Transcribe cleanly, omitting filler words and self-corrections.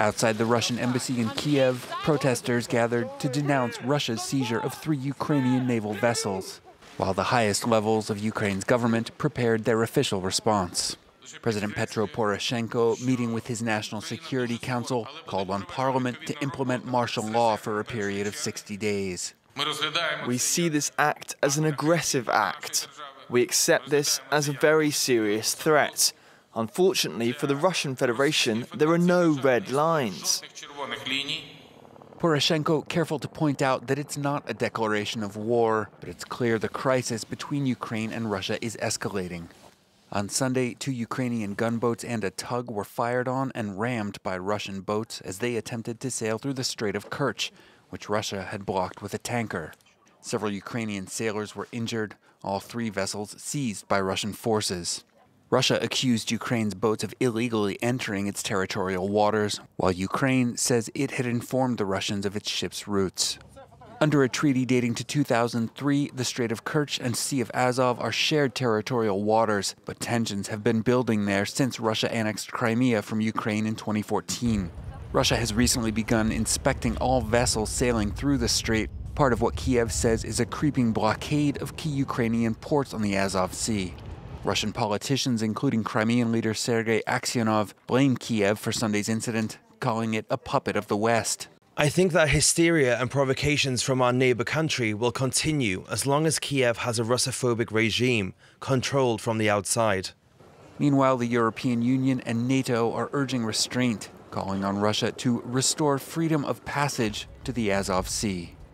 Outside the Russian embassy in Kiev, protesters gathered to denounce Russia's seizure of 3 Ukrainian naval vessels, while the highest levels of Ukraine's government prepared their official response. President Petro Poroshenko, meeting with his National Security Council, called on Parliament to implement martial law for a period of 60 days. We see this act as an aggressive act. We accept this as a very serious threat. Unfortunately for the Russian Federation, there are no red lines. Poroshenko careful to point out that it's not a declaration of war, but it's clear the crisis between Ukraine and Russia is escalating. On Sunday, 2 Ukrainian gunboats and a tug were fired on and rammed by Russian boats as they attempted to sail through the Strait of Kerch, which Russia had blocked with a tanker. Several Ukrainian sailors were injured, all 3 vessels seized by Russian forces. Russia accused Ukraine's boats of illegally entering its territorial waters, while Ukraine says it had informed the Russians of its ships' routes. Under a treaty dating to 2003, the Strait of Kerch and Sea of Azov are shared territorial waters, but tensions have been building there since Russia annexed Crimea from Ukraine in 2014. Russia has recently begun inspecting all vessels sailing through the strait, part of what Kiev says is a creeping blockade of key Ukrainian ports on the Azov Sea. Russian politicians, including Crimean leader Sergei Aksyonov, blame Kiev for Sunday's incident, calling it a puppet of the West. I think that hysteria and provocations from our neighbor country will continue as long as Kiev has a Russophobic regime controlled from the outside. Meanwhile, the European Union and NATO are urging restraint, calling on Russia to restore freedom of passage to the Azov Sea.